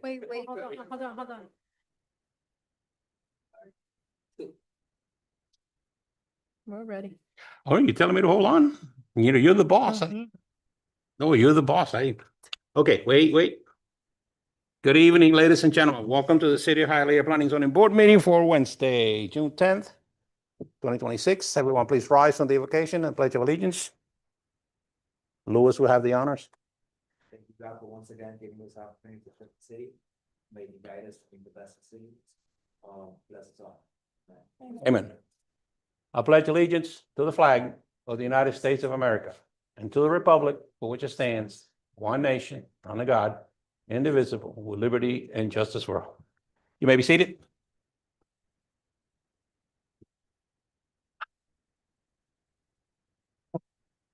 Wait. Hold on. We're ready. Oh, you're telling me to hold on? You know, you're the boss. Mhm. No, you're the boss. Okay, wait. Good evening, ladies and gentlemen. Welcome to the City of Hialeah Planning and Zoning Board meeting for Wednesday, June 10th, 2026. Everyone, please rise on the invocation and pledge of allegiance. Louis will have the honors. Thank you, God, for once again giving us opportunity to serve the city. May you guide us in the best cities. Bless us all. Amen. I pledge allegiance to the flag of the United States of America and to the republic for which it stands, one nation, under God, indivisible, with liberty and justice for all. You may be seated.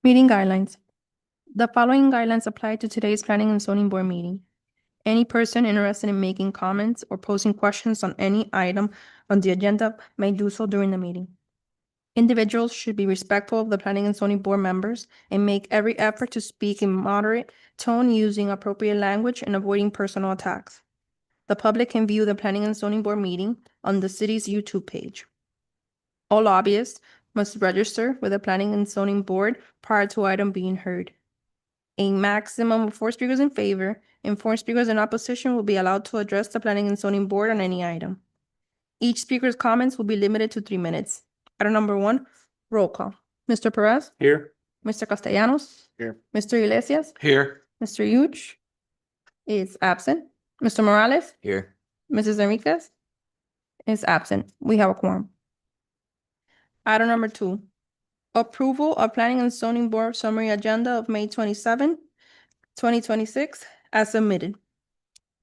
Meeting guidelines. The following guidelines apply to today's Planning and Zoning Board meeting. Any person interested in making comments or posing questions on any item on the agenda may do so during the meeting. Individuals should be respectful of the Planning and Zoning Board members and make every effort to speak in moderate tone using appropriate language and avoiding personal attacks. The public can view the Planning and Zoning Board meeting on the city's YouTube page. All lobbyists must register with the Planning and Zoning Board prior to item being heard. A maximum of 4 speakers in favor and 4 speakers in opposition will be allowed to address the Planning and Zoning Board on any item. Each speaker's comments will be limited to 3 minutes. Item number 1, roll call. Mr. Perez? Here. Mr. Castellanos? Here. Mr. Iglesias? Here. Mr. Huge is absent. Mr. Morales? Here. Mrs. Enriquez is absent. We have a quorum. Item number 2, approval of Planning and Zoning Board summary agenda of May 27, 2026, as submitted.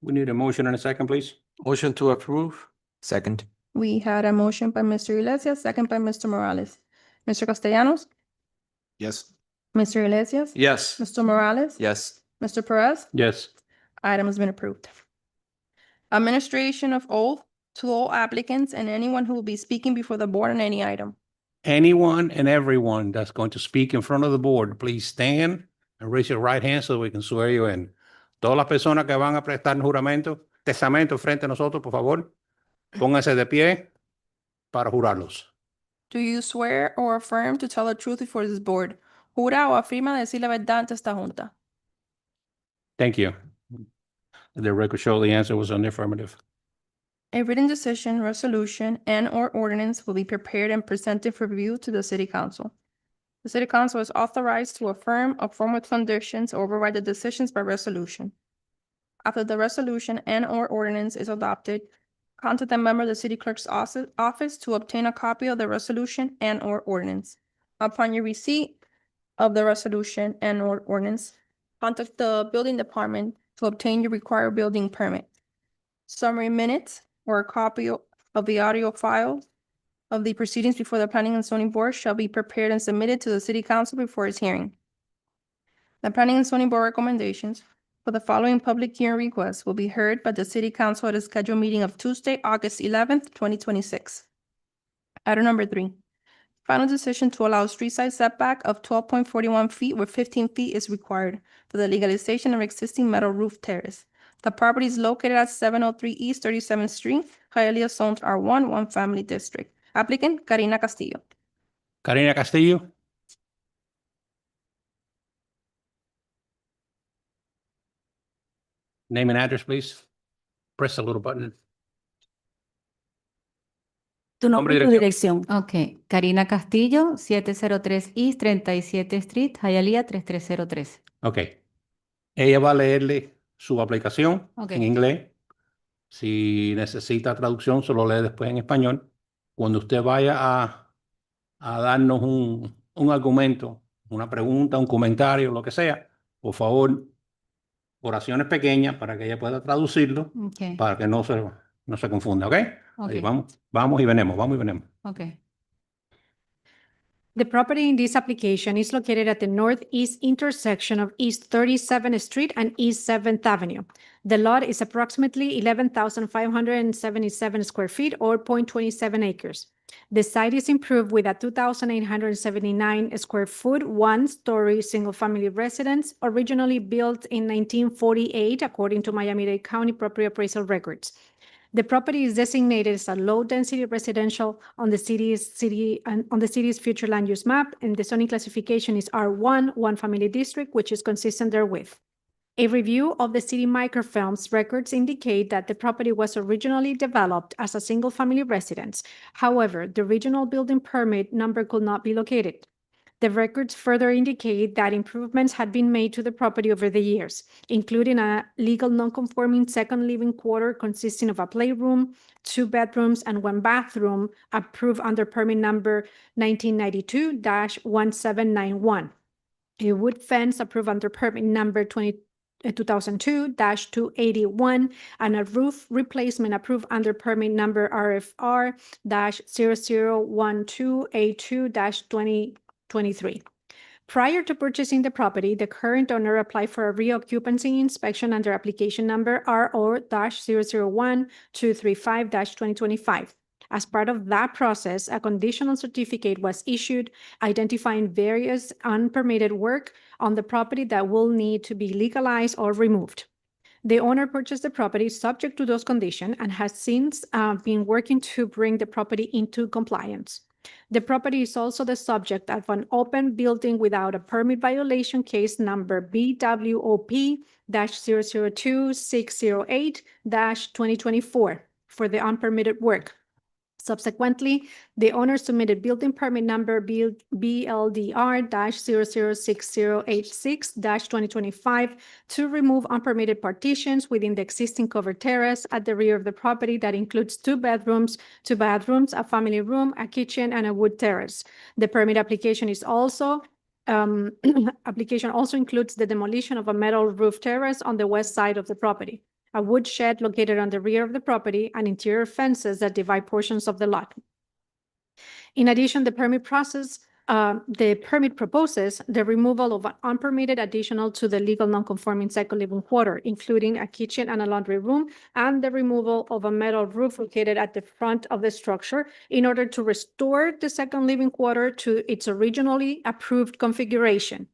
We need a motion and a second, please. Motion to approve. Second. We had a motion by Mr. Iglesias, second by Mr. Morales. Mr. Castellanos? Yes. Mr. Iglesias? Yes. Mr. Morales? Yes. Mr. Perez? Yes. Item has been approved. Administration of oath to all applicants and anyone who will be speaking before the board on any item. Anyone and everyone that's going to speak in front of the board, please stand and raise your right hand so we can swear you in. Todas las personas que van a prestar testamento frente a nosotros, por favor, pónganse de pie para jurarlos. Do you swear or affirm to tell the truth before this board? ¿Jura o afirma decir la verdad ante esta junta? Thank you. The record show the answer was on the affirmative. A written decision, resolution, and/or ordinance will be prepared and presented for review to the City Council. The City Council is authorized to affirm with conditions or override the decisions by resolution. After the resolution and/or ordinance is adopted, contact a member of the City Clerk's office to obtain a copy of the resolution and/or ordinance. Upon your receipt of the resolution and/or ordinance, contact the building department to obtain your required building permit. Summary minutes or a copy of the audio file of the proceedings before the Planning and Zoning Board shall be prepared and submitted to the City Council before its hearing. The Planning and Zoning Board recommendations for the following public hearing requests will be heard by the City Council at a scheduled meeting of Tuesday, August 11th, 2026. Item number 3, final decision to allow street side setback of 12.41 feet where 15 feet is required for the legalization of existing metal roof terrace. The property is located at 703 East 37th Street, Hialeah Zones R1, One Family District. Applicant, Karina Castillo. Karina Castillo. Name and address, please. Press the little button. Tu nombre y tu dirección. Ok, Karina Castillo, 703 East 37 Street, Hialeah 3303. Ok. Ella va a leerle su aplicación Ok. en inglés. Si necesita traducción, se lo lee después en español. Cuando usted vaya a darnos un argumento, una pregunta, un comentario, lo que sea, por favor, oraciones pequeñas para que ella pueda traducirlo, Ok, para que no se confunda, ¿ok? ok, Ahí vamos y venimos. ok. The property in this application is located at the northeast intersection of East 37th Street and East 7th Avenue. The lot is approximately 11,577 square feet or 0.27 acres. The site is improved with a 2,879 square foot, one-story, single-family residence originally built in 1948, according to Miami-Dade County property appraisal records. The property is designated as a low-density residential on the city's future land use map, and the zoning classification is R1, one-family district, which is consistent therewith. A review of the city microfilms records indicate that the property was originally developed as a single-family residence. However, the regional building permit number could not be located. The records further indicate that improvements had been made to the property over the years, including a legal non-conforming second living quarter consisting of a playroom, 2 bedrooms, and 1 bathroom, approved under permit number 1992-1791. A wood fence approved under permit number 2002-281, and a roof replacement approved under permit number RFR-0012A2-2023. Prior to purchasing the property, the current owner applied for a reoccupancy inspection under application number RO-001235-2025. As part of that process, a conditional certificate was issued identifying various unpermitted work on the property that will need to be legalized or removed. The owner purchased the property subject to those conditions and has since been working to bring the property into compliance. The property is also the subject of an open building without a permit violation case number BWOP-002608-2024 for the unpermitted work. Subsequently, the owner submitted building permit number BLDR-006086-2025 to remove unpermitted partitions within the existing covered terrace at the rear of the property that includes 2 bedrooms, 2 bathrooms, a family room, a kitchen, and a wood terrace. The permit application is also includes the demolition of a metal roof terrace on the west side of the property, a wood shed located on the rear of the property, and interior fences that divide portions of the lot. In addition, the permit proposes the removal of an unpermitted additional to the legal non-conforming second living quarter, including a kitchen and a laundry room, and the removal of a metal roof located at the front of the structure in order to restore the second living quarter to its originally approved configuration.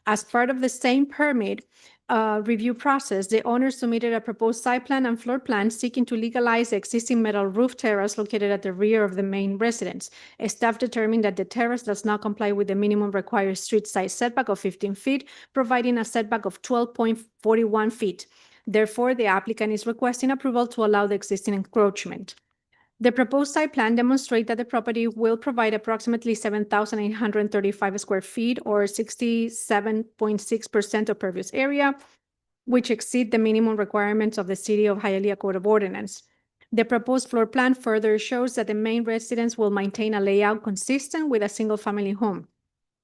As part of the same permit review process, the owner submitted a proposed site plan and floor plan seeking to legalize the existing metal roof terrace located at the rear of the main residence. Staff determined that the terrace does not comply with the minimum required street side setback of 15 feet, providing a setback of 12.41 feet. Therefore, the applicant is requesting approval to allow the existing encroachment. The proposed site plan demonstrates that the property will provide approximately 7,835 square feet or 67.6% of pervious area, which exceed the minimum requirements of the City of Hialeah Code of Ordinance. The proposed floor plan further shows that the main residence will maintain a layout consistent with a single-family home.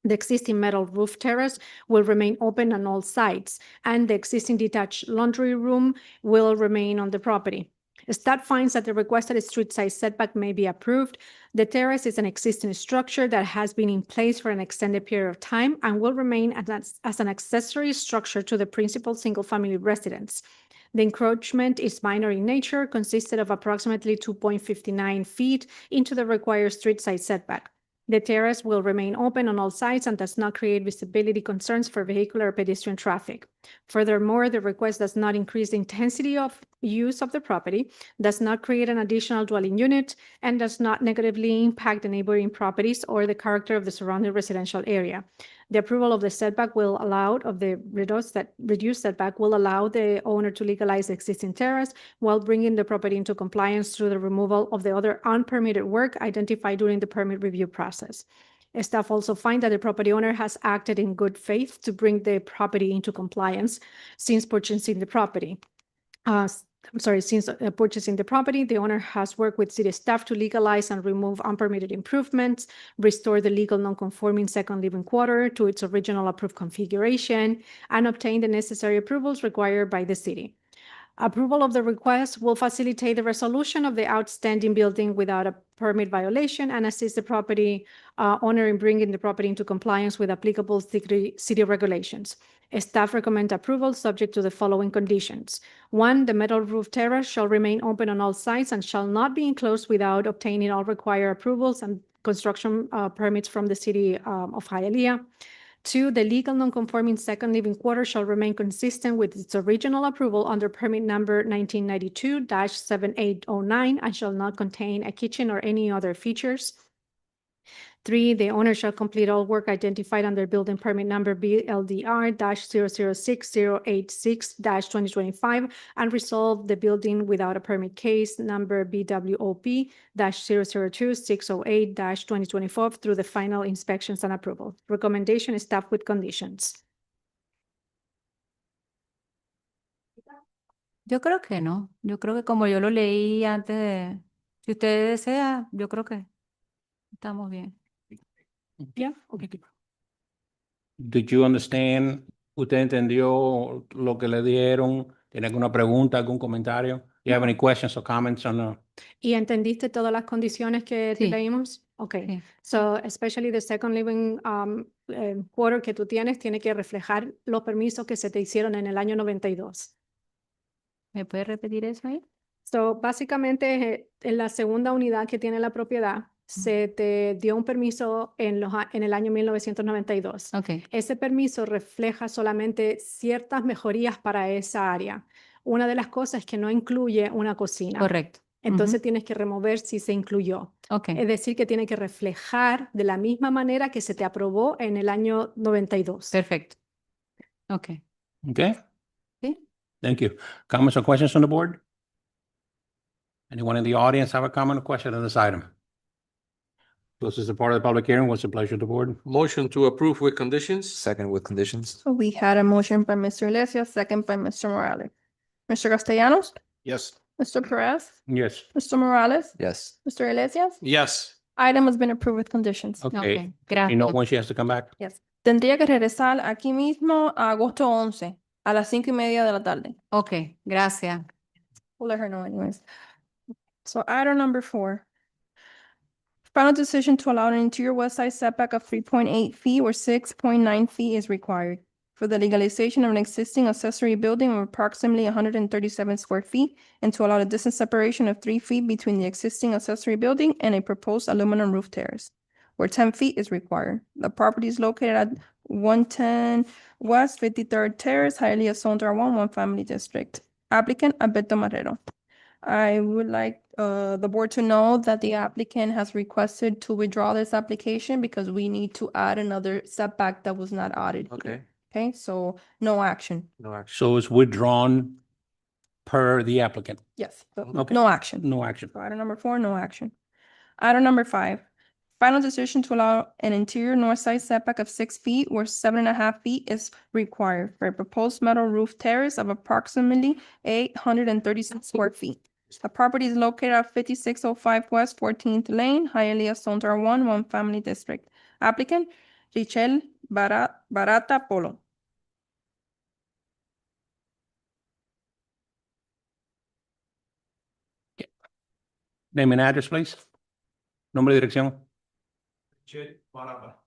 The existing metal roof terrace will remain open on all sides, and the existing detached laundry room will remain on the property. Staff finds that the requested street side setback may be approved. The terrace is an existing structure that has been in place for an extended period of time and will remain as an accessory structure to the principal single-family residence. The encroachment is minor in nature, consisted of approximately 2.59 feet into the required street side setback. The terrace will remain open on all sides and does not create visibility concerns for vehicular or pedestrian traffic. Furthermore, the request does not increase the intensity of use of the property, does not create an additional dwelling unit, and does not negatively impact the neighboring properties or the character of the surrounding residential area. The approval of the setback will allow, of the reduced setback will allow the owner to legalize the existing terrace while bringing the property into compliance through the removal of the other unpermitted work identified during the permit review process. Staff also find that the property owner has acted in good faith to bring the property into compliance since purchasing the property. Since purchasing the property, the owner has worked with city staff to legalize and remove unpermitted improvements, restore the legal non-conforming second living quarter to its original approved configuration, and obtain the necessary approvals required by the city. Approval of the request will facilitate the resolution of the outstanding building without a permit violation and assist the property owner in bringing the property into compliance with applicable city regulations. Staff recommend approval subject to the following conditions. One, the metal roof terrace shall remain open on all sides and shall not be enclosed without obtaining all required approvals and construction permits from the city of Hialeah. Two, the legal non-conforming second living quarter shall remain consistent with its original approval under permit number 1992-7809 and shall not contain a kitchen or any other features. Three, the owner shall complete all work identified under building permit number BLDR-006086-2025 and resolve the building without a permit case number BWOP-002608-2024 through the final inspections and approval. Recommendation is staff with conditions. Yo creo que no. Yo creo que como yo lo leí antes de... Si usted desea, yo creo que estamos bien. Yeah, okay. Did you understand? ¿Usted entendió lo que le dieron? ¿Tiene alguna pregunta, algún comentario? You have any questions or comments on the? ¿Y entendiste todas las condiciones que te Sí. leímos? Okay. Sí. So especially the second living quarter que tú tienes tiene que reflejar los permisos que se te hicieron en el año 92. ¿Me puede repetir eso ahí? So básicamente en la segunda unidad que tiene la propiedad se te dio un permiso en el año 1992. Ok. Ese permiso refleja solamente ciertas mejorías para esa área. Una de las cosas es que no incluye una cocina. Correcto. Entonces tienes que remover si se incluyó. Ok. Es decir, que tiene que reflejar de la misma manera que se te aprobó en el año 92. Perfecto. Ok. Okay. Sí. Thank you. Comments or questions on the board? Anyone in the audience have a comment or question on this item? This is a part of the public hearing. What's the pleasure of the board? Motion to approve with conditions? Second with conditions? So we had a motion by Mr. Iglesias, second by Mr. Morales. Mr. Castellanos, Yes. Mr. Perez, Yes. Mr. Morales, Yes. Mr. Iglesias. Yes. Item has been approved with conditions. Okay. Ok. Gracias. You know when she has to come back? Tendría que regresar aquí mismo a agosto 11 a las 5:30 de la tarde. Ok. Gracias. We'll let her know anyways. So item number 4. Final decision to allow an interior west side setback of 3.8 feet where 6.9 feet is required for the legalization of an existing accessory building of approximately 137 square feet and to allow a distance separation of 3 feet between the existing accessory building and a proposed aluminum roof terrace where 10 feet is required. The property is located at 110 West 53rd Terrace, Hialeah Zone R1, One Family District. Applicant Alberto Marrero. I would like the board to know that the applicant has requested to withdraw this application because we need to add another setback that was not added. here. Okay. Okay, so no action. No action. So it's withdrawn per the applicant. Yes, so Okay. no action. No action. So item number 4, no action. Item number 5, final decision to allow an interior north side setback of 6 feet where 7.5 feet is required for a proposed metal roof terrace of approximately 836 square feet. The property is located at 5605 West 14th Lane, Hialeah Zone R1, One Family District. Applicant Richel Barata Polo. Name and address, please. Nombre y dirección. Richel Barata.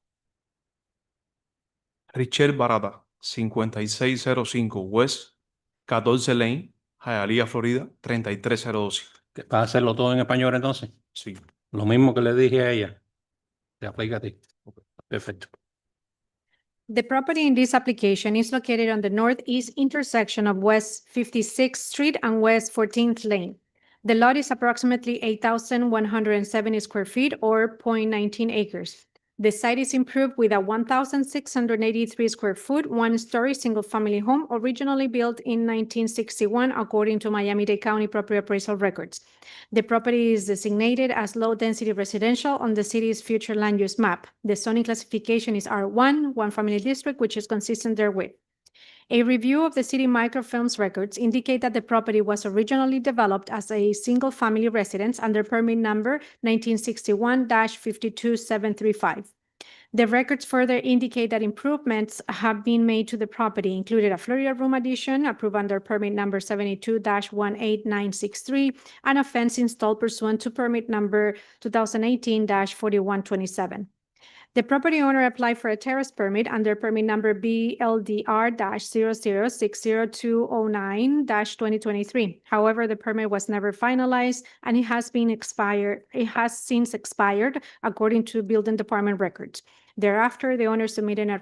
Richel Barata, 5605 West 14 Lane, Hialeah, Florida, 33012. ¿Vas a hacerlo todo en español entonces? Sí. Lo mismo que le dije a ella. Te aplica a ti. Perfecto. The property in this application is located on the northeast intersection of West 56th Street and West 14th Lane. The lot is approximately 8,170 square feet or 0.19 acres. The site is improved with a 1,683 square foot, one-story single-family home originally built in 1961 according to Miami-Dade County property appraisal records. The property is designated as low-density residential on the city's future land use map. The zoning classification is R1, One Family District, which is consistent therewith. A review of the city microfilms records indicate that the property was originally developed as a single-family residence under permit number 1961-52735. The records further indicate that improvements have been made to the property, including a Florida room addition approved under permit number 72-18963 and a fence installed pursuant to permit number 2018-4127. The property owner applied for a terrace permit under permit number BLDR-00600209-2023. However, the permit was never finalized and it has since expired according to building department records. Thereafter, the owner submitted a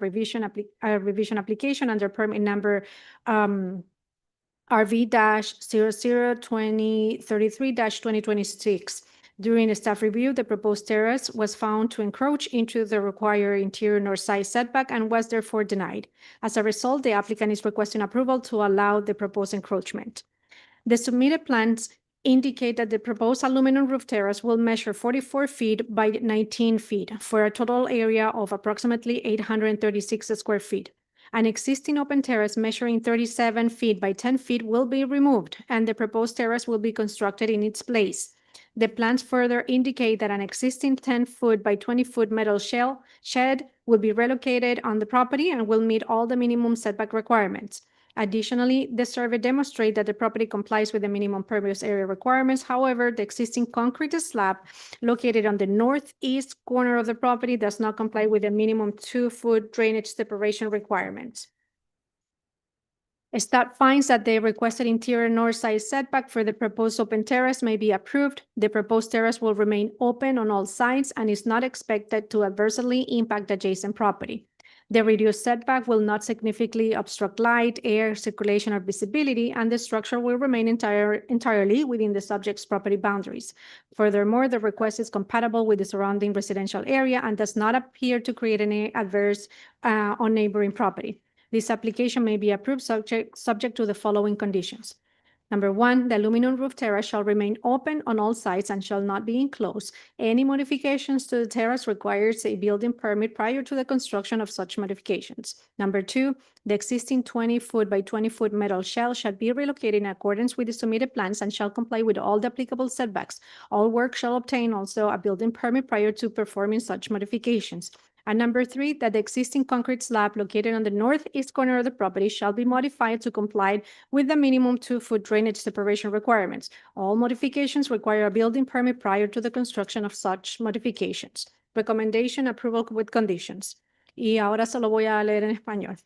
revision application under permit number RV-002033-2026. During the staff review, the proposed terrace was found to encroach into the required interior north side setback and was therefore denied. As a result, the applicant is requesting approval to allow the proposed encroachment. The submitted plans indicate that the proposed aluminum roof terrace will measure 44 feet by 19 feet for a total area of approximately 836 square feet. An existing open terrace measuring 37 feet by 10 feet will be removed, and the proposed terrace will be constructed in its place. The plans further indicate that an existing 10-foot by 20-foot metal shed will be relocated on the property and will meet all the minimum setback requirements. Additionally, the survey demonstrates that the property complies with the minimum pervious area requirements. However, the existing concrete slab located on the northeast corner of the property does not comply with the minimum 2-foot drainage separation requirements. Staff finds that the requested interior north side setback for the proposed open terrace may be approved. The proposed terrace will remain open on all sides and is not expected to adversely impact adjacent property. The reduced setback will not significantly obstruct light, air, circulation, or visibility, and the structure will remain entirely within the subject's property boundaries. Furthermore, the request is compatible with the surrounding residential area and does not appear to create any adverse on neighboring property. This application may be approved subject to the following conditions. Number 1, the aluminum roof terrace shall remain open on all sides and shall not be enclosed. Any modifications to the terrace requires a building permit prior to the construction of such modifications. Number 2, the existing 20-foot by 20-foot metal shell shall be relocated in accordance with the submitted plans and shall comply with all the applicable setbacks. All work shall obtain also a building permit prior to performing such modifications. And number 3, that the existing concrete slab located on the northeast corner of the property shall be modified to comply with the minimum 2-foot drainage separation requirements. All modifications require a building permit prior to the construction of such modifications. Recommendation, approval with conditions. Y ahora se lo voy a leer en español.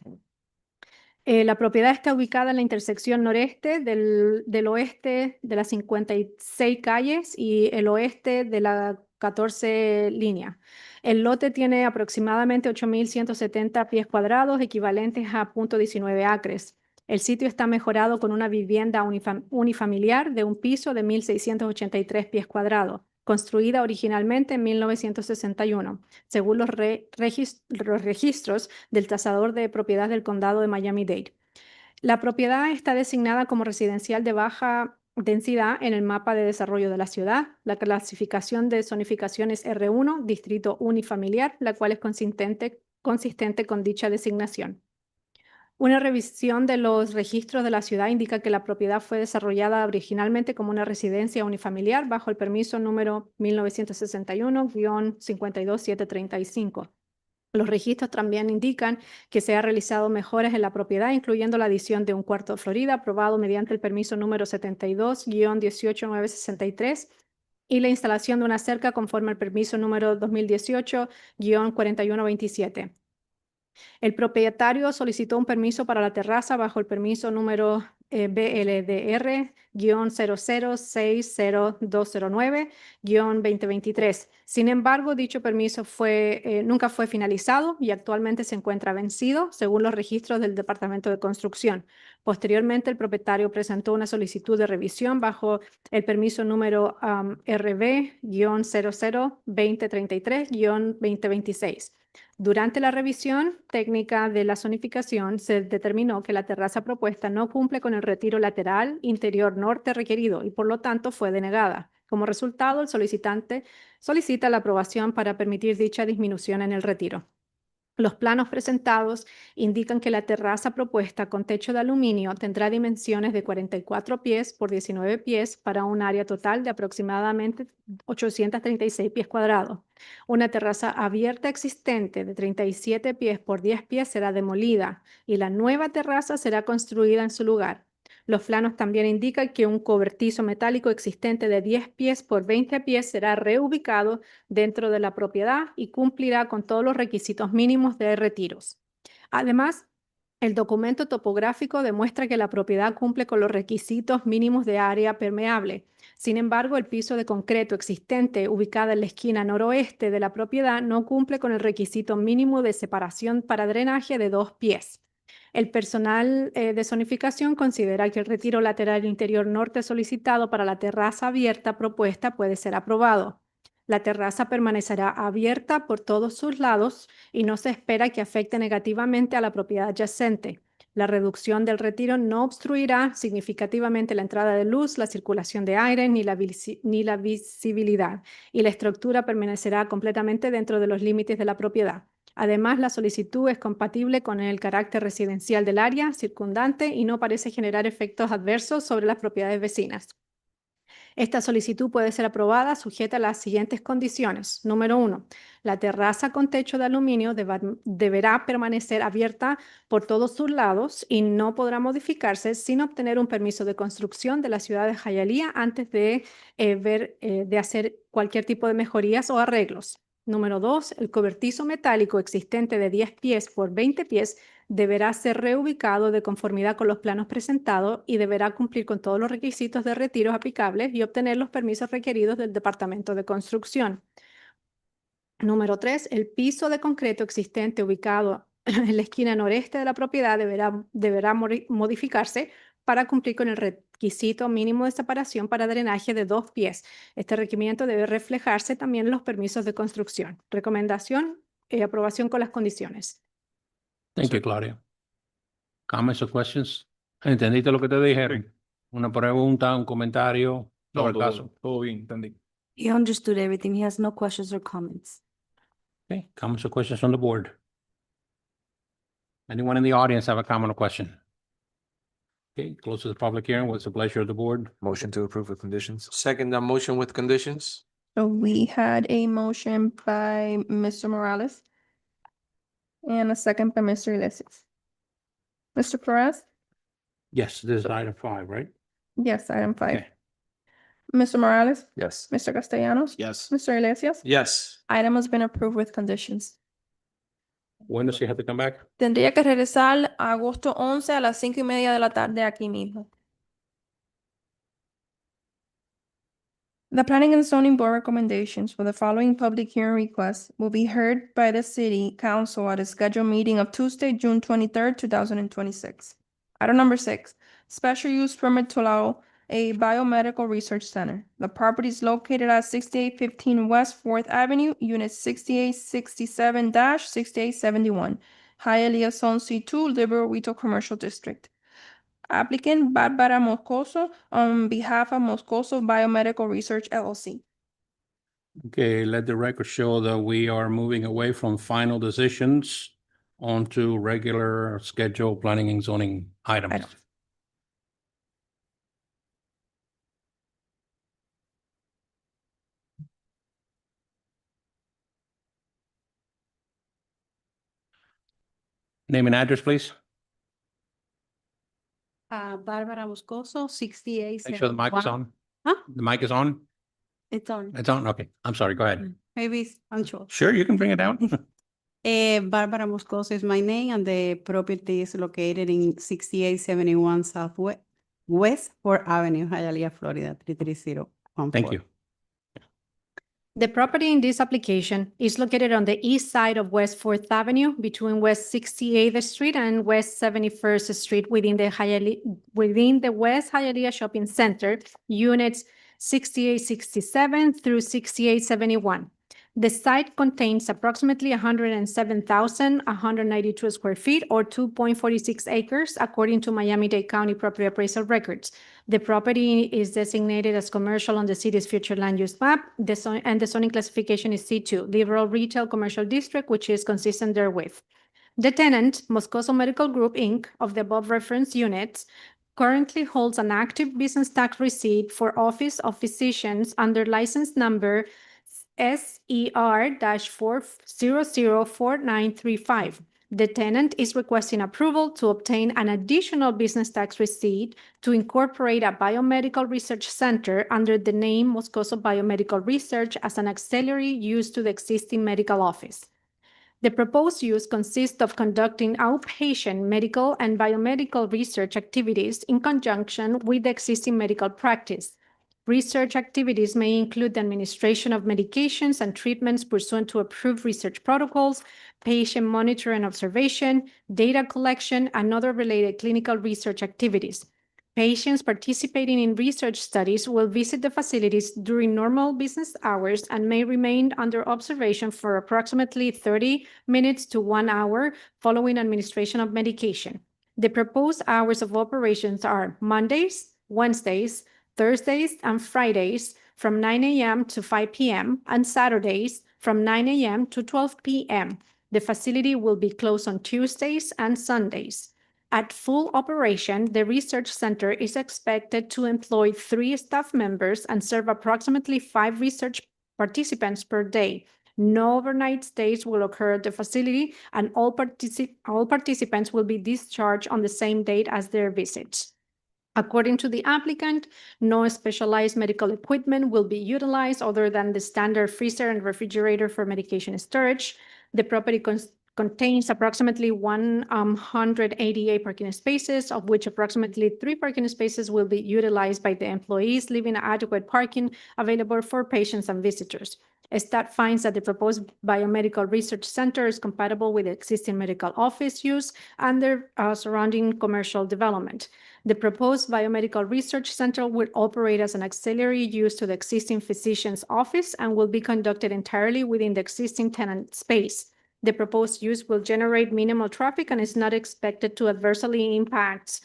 La propiedad está ubicada en la intersección noreste del oeste de las 56 calles y el oeste de la 14 línea. El lote tiene aproximadamente 8.170 pies cuadrados, equivalentes a 0.19 acres. El sitio está mejorado con una vivienda unifamiliar de un piso de 1.683 pies cuadrados, construida originalmente en 1961, según los registros del tasador de propiedad del condado de Miami-Dade. La propiedad está designada como residencial de baja densidad en el mapa de desarrollo de la ciudad. La clasificación de zonificación es R1, distrito unifamiliar, la cual es consistente con dicha designación. Una revisión de los registros de la ciudad indica que la propiedad fue desarrollada originalmente como una residencia unifamiliar bajo el permiso número 1961-52735. Los registros también indican que se han realizado mejoras en la propiedad, incluyendo la adición de un cuarto de Florida, aprobado mediante el permiso número 72-18963, y la instalación de una cerca conforme al permiso número 2018-4127. El propietario solicitó un permiso para la terraza bajo el permiso número BLDR-0060209-2023. Sin embargo, dicho permiso nunca fue finalizado y actualmente se encuentra vencido, según los registros del Departamento de Construcción. Posteriormente, el propietario presentó una solicitud de revisión bajo el permiso número RB-002033-2026. Durante la revisión técnica de la zonificación, se determinó que la terraza propuesta no cumple con el retiro lateral interior norte requerido y por lo tanto fue denegada. Como resultado, el solicitante solicita la aprobación para permitir dicha disminución en el retiro. Los planos presentados indican que la terraza propuesta con techo de aluminio tendrá dimensiones de 44 pies por 19 pies para un área total de aproximadamente 836 pies cuadrados. Una terraza abierta existente de 37 pies por 10 pies será demolida y la nueva terraza será construida en su lugar. Los planos también indican que un cobertizo metálico existente de 10 pies por 20 pies será reubicado dentro de la propiedad y cumplirá con todos los requisitos mínimos de retiros. Además, el documento topográfico demuestra que la propiedad cumple con los requisitos mínimos de área permeable. Sin embargo, el piso de concreto existente ubicado en la esquina noroeste de la propiedad no cumple con el requisito mínimo de separación para drenaje de 2 pies. El personal de zonificación considera que el retiro lateral interior norte solicitado para la terraza abierta propuesta puede ser aprobado. La terraza permanecerá abierta por todos sus lados y no se espera que afecte negativamente a la propiedad adyacente. La reducción del retiro no obstruirá significativamente la entrada de luz, la circulación de aire ni la visibilidad, y la estructura permanecerá completamente dentro de los límites de la propiedad. Además, la solicitud es compatible con el carácter residencial del área circundante y no parece generar efectos adversos sobre las propiedades vecinas. Esta solicitud puede ser aprobada sujeta a las siguientes condiciones. Número 1. La terraza con techo de aluminio deberá permanecer abierta por todos sus lados y no podrá modificarse sin obtener un permiso de construcción de la ciudad de Hialeah antes de hacer cualquier tipo de mejorías o arreglos. Número 2. El cobertizo metálico existente de 10 pies por 20 pies deberá ser reubicado de conformidad con los planos presentados y deberá cumplir con todos los requisitos de retiros aplicables y obtener los permisos requeridos del Departamento de Construcción. Número 3. El piso de concreto existente ubicado en la esquina noreste de la propiedad deberá modificarse para cumplir con el requisito mínimo de separación para drenaje de 2 pies. Este requerimiento debe reflejarse también en los permisos de construcción. Recomendación, aprobación con las condiciones. Thank you, Claudia. Comments or questions? ¿Entendiste lo que te dijeron? Una pregunta, un comentario sobre el caso. Todo bien, entendí. He understood everything. He has no questions or comments. Okay, comments or questions on the board? Anyone in the audience have a comment or question? Okay, close to the public hearing. What's the pleasure of the board? Motion to approve with conditions. Second that motion with conditions? So we had a motion by Mr. Morales and a second by Mr. Iglesias. Mr. Perez? Yes, this is item 5, right? Yes, item 5. Okay. Mr. Morales? Yes. Mr. Castellanos? Yes. Mr. Iglesias? Yes. Item has been approved with conditions. When does he have to come back? Tendría que regresar a agosto 11 a las 5:30 de la tarde aquí mismo. The Planning and Zoning Board recommendations for the following public hearing requests will be heard by the City Council at a scheduled meeting of Tuesday, June 23rd, 2026. Item number 6, special use permit to allow a biomedical research center. The property is located at 6815 West 4th Avenue, Unit 6867-6871, Hialeah Zone C2, Liberal Retail Commercial District. Applicant Barbara Moscoso on behalf of Moscoso Biomedical Research LLC. Okay, let the record show that we are moving away from final decisions onto regular scheduled planning and zoning items. Items. Name and address, please. Bárbara Moscoso, 68. Make sure the mic is on. Huh? The mic is on? It's on. It's on? Okay, I'm sorry, go ahead. Maybe it's unsure. Sure, you can bring it down. Bárbara Moscoso is my name and the property is located in 6871 Southwest West 4th Avenue, Hialeah, Florida, 33014. Thank you. The property in this application is located on the east side of West 4th Avenue between West 68th Street and West 71st Street within the West Hialeah Shopping Center, units 6867 through 6871. The site contains approximately 107,192 square feet or 2.46 acres, according to Miami-Dade County property appraisal records. The property is designated as commercial on the city's future land use map, and the zoning classification is C2, Liberal Retail Commercial District, which is consistent therewith. The tenant, Moscoso Medical Group, Inc., of the above reference units, currently holds an active business tax receipt for Office of Physicians under license number SER-4004935. The tenant is requesting approval to obtain an additional business tax receipt to incorporate a biomedical research center under the name Moscoso Biomedical Research as an auxiliary use to the existing medical office. The proposed use consists of conducting outpatient medical and biomedical research activities in conjunction with the existing medical practice. Research activities may include the administration of medications and treatments pursuant to approved research protocols, patient monitoring and observation, data collection, and other related clinical research activities. Patients participating in research studies will visit the facilities during normal business hours and may remain under observation for approximately 30 minutes to 1 hour following administration of medication. The proposed hours of operations are Mondays, Wednesdays, Thursdays, and Fridays from 9 a.m. to 5 p.m. and Saturdays from 9 a.m. to 12 p.m. The facility will be closed on Tuesdays and Sundays. At full operation, the research center is expected to employ 3 staff members and serve approximately 5 research participants per day. No overnight stays will occur at the facility, and all participants will be discharged on the same date as their visits. According to the applicant, no specialized medical equipment will be utilized other than the standard freezer and refrigerator for medication storage. The property contains approximately 188 parking spaces, of which approximately 3 parking spaces will be utilized by the employees, leaving adequate parking available for patients and visitors. Staff finds that the proposed biomedical research center is compatible with existing medical office use and their surrounding commercial development. The proposed biomedical research center will operate as an auxiliary use to the existing physician's office and will be conducted entirely within the existing tenant space. The proposed use will generate minimal traffic and is not expected to adversely impact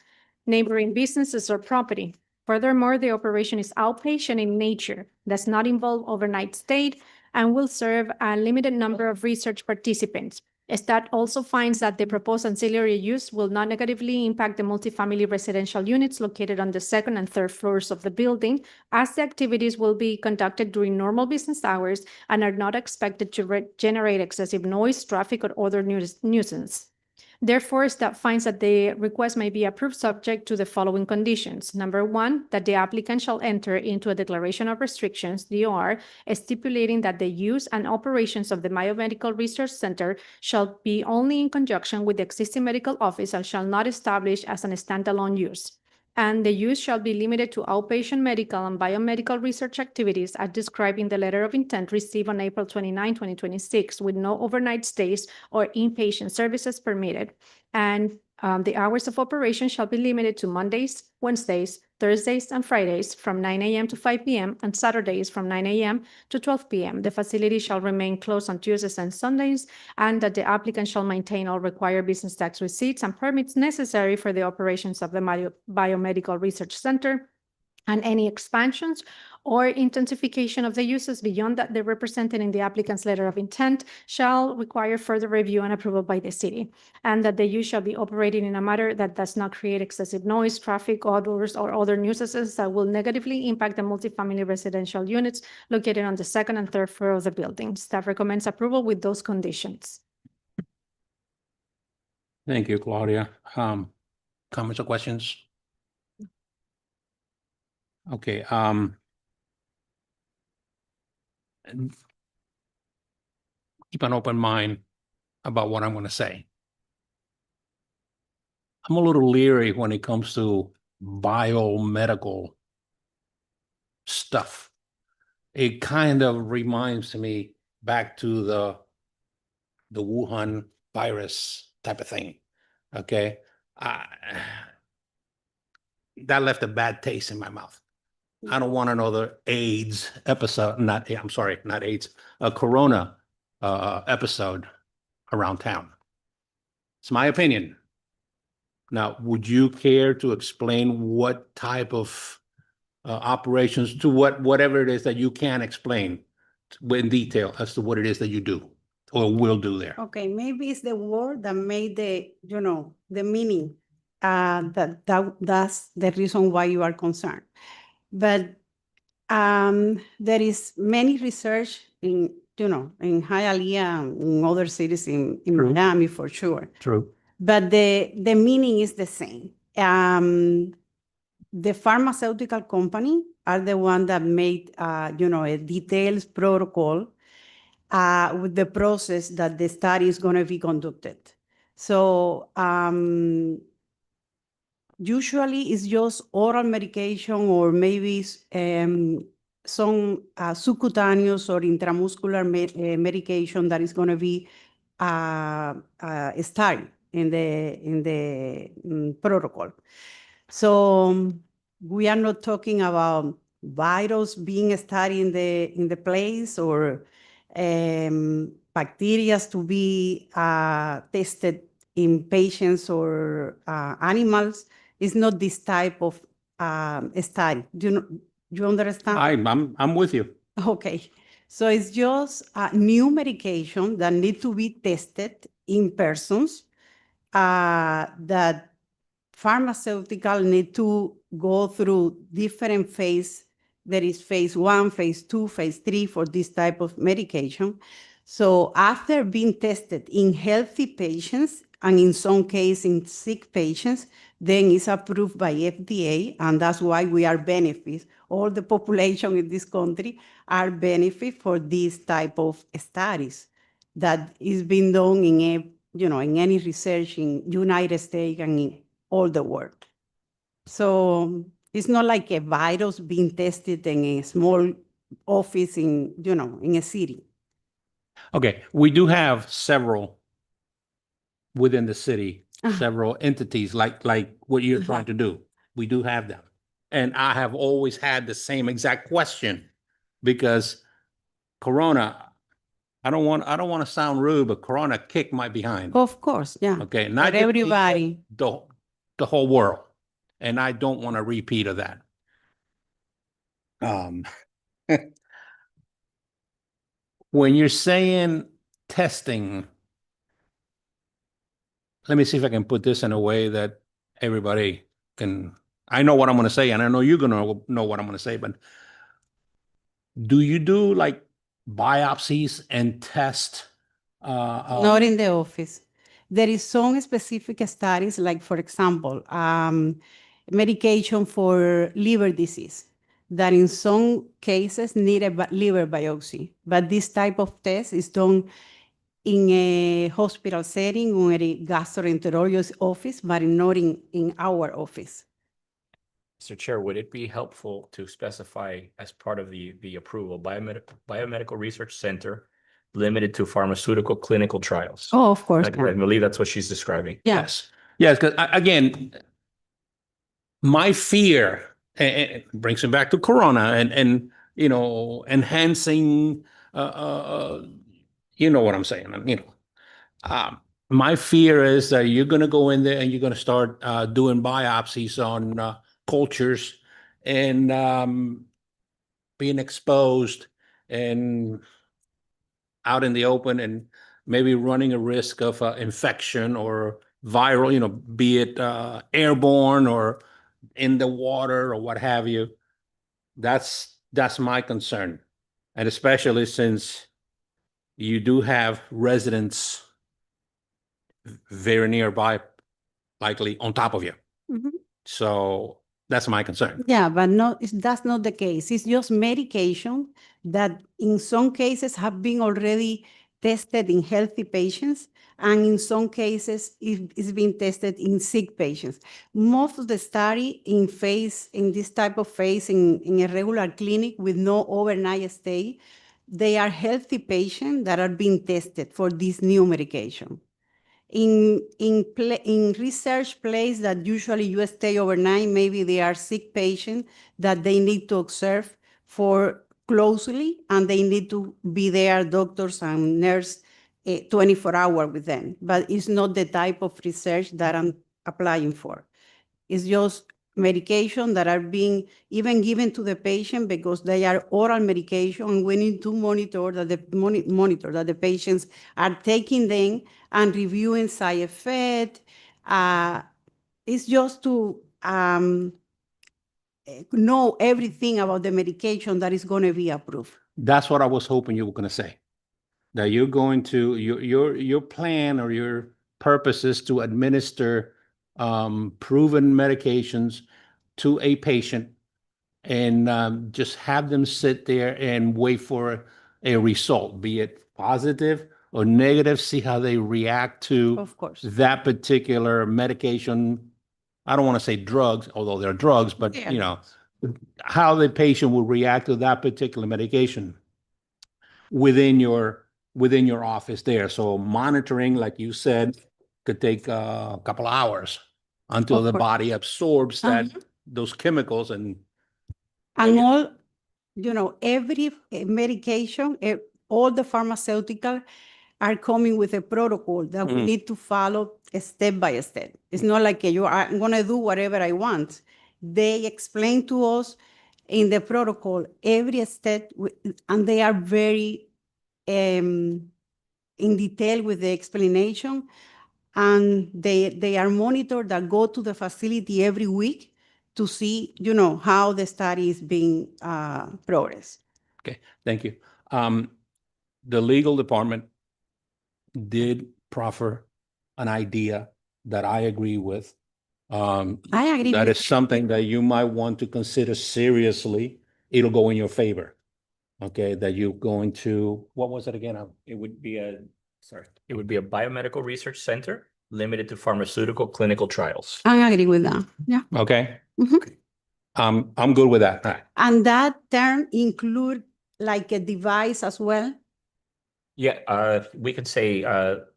neighboring businesses or property. Furthermore, the operation is outpatient in nature, does not involve overnight stay, and will serve a limited number of research participants. Staff also finds that the proposed ancillary use will not negatively impact the multifamily residential units located on the 2nd and 3rd floors of the building, as the activities will be conducted during normal business hours and are not expected to generate excessive noise, traffic, or other nuisance. Therefore, staff finds that the request may be approved subject to the following conditions. Number 1, that the applicant shall enter into a declaration of restrictions, DOR, stipulating that the use and operations of the Biomedical Research Center shall be only in conjunction with the existing medical office and shall not establish as a standalone use. And the use shall be limited to outpatient medical and biomedical research activities as described in the letter of intent received on April 29, 2026, with no overnight stays or inpatient services permitted. And the hours of operation shall be limited to Mondays, Wednesdays, Thursdays, and Fridays from 9 a.m. to 5 p.m. and Saturdays from 9 a.m. to 12 p.m. The facility shall remain closed on Tuesdays and Sundays, and that the applicant shall maintain all required business tax receipts and permits necessary for the operations of the Biomedical Research Center, and any expansions or intensification of the uses beyond that they're represented in the applicant's letter of intent shall require further review and approval by the city, and that the use shall be operated in a manner that does not create excessive noise, traffic, odors, or other nuisances that will negatively impact the multifamily residential units located on the 2nd and 3rd floor of the building. Staff recommends approval with those conditions. Thank you, Claudia. Comments or questions? Okay, keep an open mind about what I'm going to say. I'm a little leery when it comes to biomedical stuff. It kind of reminds me back to the Wuhan virus type of thing. Okay, that left a bad taste in my mouth. I don't want another AIDS episode, not AIDS, a Corona episode around town. It's my opinion. Now, would you care to explain what type of operations to whatever it is that you can explain in detail as to what it is that you do or will do there? Okay, maybe it's the word that made the meaning. That's the reason why you are concerned. But there is many research in in Hialeah, in other cities in True. Miami for sure. True. But the meaning is the same. The pharmaceutical company are the one that made, a detailed protocol with the process that the study is going to be conducted. So usually it's just oral medication or maybe some subcutaneous or intramuscular medication that is going to be studied in the protocol. So we are not talking about virus being studied in the place or bacteria to be tested in patients or animals. It's not this type of study. Do you understand? I'm with you. Okay, so it's just a new medication that need to be tested in persons that pharmaceutical need to go through different phase. There is phase 1, phase 2, phase 3 for this type of medication. So after being tested in healthy patients and in some cases in sick patients, then it's approved by FDA, and that's why we are benefits. All the population in this country are benefit for this type of studies that is being done in any research in United States and in all the world. So it's not like a virus being tested in a small office in a city. Okay, we do have several within the city, Uh-huh. several entities like what you're trying to do. We do have them. And I have always had the same exact question because Corona, I don't want to sound rude, but Corona kicked my behind. Of course, yeah. Okay, For not just me, everybody. the whole world. And I don't want a repeat of that. When you're saying testing, let me see if I can put this in a way that everybody can, I know what I'm going to say, and I know you're going to know what I'm going to say, but do you do like biopsies and test? Not in the office. There is some specific studies, like for example, medication for liver disease that in some cases need a liver biopsy. But this type of test is done in a hospital setting or a gastroenterologist office, but not in our office. Mr. Chair, would it be helpful to specify as part of the approval, biomedical research center limited to pharmaceutical clinical trials? Oh, of course. I believe that's what she's describing. Yes. Yes, because again, my fear, and it brings me back to Corona and enhancing, you know what I'm saying, my fear is that you're going to go in there and you're going to start doing biopsies on cultures and being exposed and out in the open and maybe running a risk of infection or viral, be it airborne or in the water or what have you. That's my concern. And especially since you do have residents very nearby, likely on top of you. Mhm. So that's my concern. Yeah, but that's not the case. It's just medication that in some cases have been already tested in healthy patients, and in some cases it's been tested in sick patients. Most of the study in this type of phase in a regular clinic with no overnight stay, they are healthy patients that are being tested for this new medication. In research place that usually you stay overnight, maybe they are sick patients that they need to observe for closely, and they need to be there, doctors and nurse 24 hours with them. But it's not the type of research that I'm applying for. It's just medication that are being even given to the patient because they are oral medication, and we need to monitor that the patients are taking them and reviewing side effect. It's just to know everything about the medication that is going to be approved. That's what I was hoping you were going to say. that you're going to, your plan or your purpose is to administer proven medications to a patient and just have them sit there and wait for a result, be it positive or negative, see how they react to Of course. that particular medication. I don't want to say drugs, although they're drugs, but Yeah. you know, how the patient will react to that particular medication within your office there. So monitoring, like you said, could take a couple of hours until Of the course. body absorbs that Uh-huh. those chemicals and And all, every medication, all the pharmaceutical are coming with a protocol that we Mm. need to follow step by step. It's not like I'm going to do whatever I want. They explain to us in the protocol every step, and they are very in detail with the explanation. And they are monitored that go to the facility every week to see, how the study is being progress. okay, thank you. The legal department did proffer an idea that I agree with. I agree That with is something that you might want to consider seriously. It'll go in your favor. Okay, that you're going to, what was it again? It would be a biomedical research center limited to pharmaceutical clinical trials. I agree with that. Yeah. Okay. Mhm. I'm good with that. All right. And that term include like a device as well. Yeah, we could say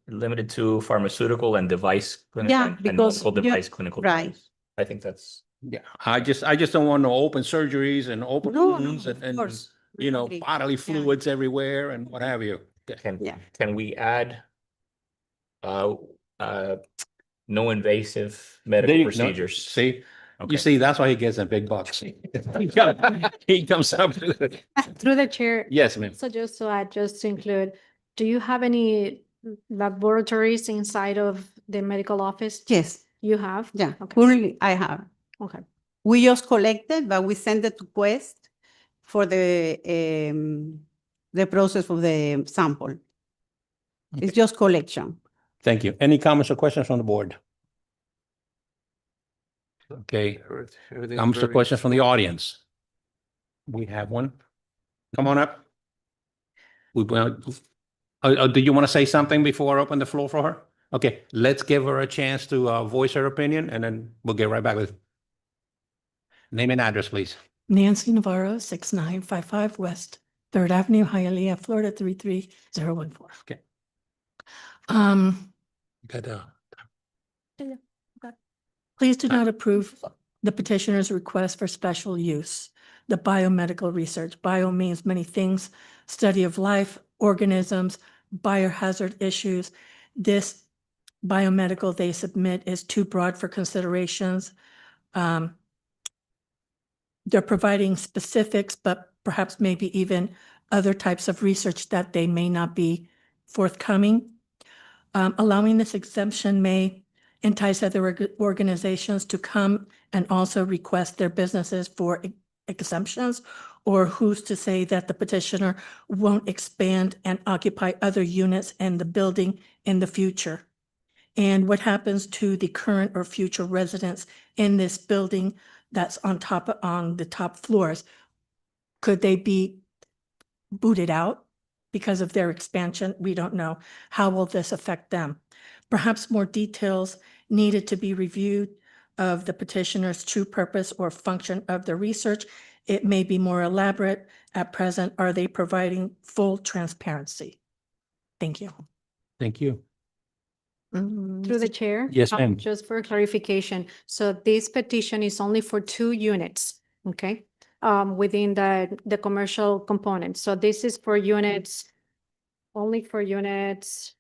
limited to pharmaceutical and device clinical Yeah, and because medical you- device clinical right. trials. I think that's Yeah, I just don't want no open surgeries and open No, wounds of and, course. you know, Agree. bodily Yeah. fluids everywhere and what have you. Okay. Yeah. can we add no invasive There medical you go. procedures? See, Okay. you see, that's why he gets the big bucks. He comes up with it. Through the chair. Yes, ma'am. So just to add, just to include, do you have any laboratories inside of the medical office? Yes. You have? Yeah. Okay. Currently, I have. Okay. We just collected, but we send it to Quest for the process of the sample. It's just collection. Thank you. Any comments or questions from the board? Okay, Everything's comments or very- questions from the audience? We have one. Come on up. Do you want to say something before I open the floor for her? Okay, let's give her a chance to voice her opinion and then we'll get right back with name and address, please. Nancy Navarro, 6955 West Third Avenue, Hialeah, Florida, 33014. Okay. Good. Please do not approve the petitioner's request for special use. The biomedical research. Bio means many things, study of life, organisms, biohazard issues. This biomedical they submit is too broad for considerations. They're providing specifics, but perhaps maybe even other types of research that they may not be forthcoming. Allowing this exemption may entice other organizations to come and also request their businesses for exemptions, or who's to say that the petitioner won't expand and occupy other units in the building in the future? And what happens to the current or future residents in this building that's on the top floors? Could they be booted out because of their expansion? We don't know. How will this affect them? Perhaps more details needed to be reviewed of the petitioner's true purpose or function of the research. It may be more elaborate. At present, are they providing full transparency? Thank you. Thank you. Through the chair? Yes, ma'am. Just for clarification, so this petition is only for 2 units, okay? Within the commercial component. So this is for units, only for units,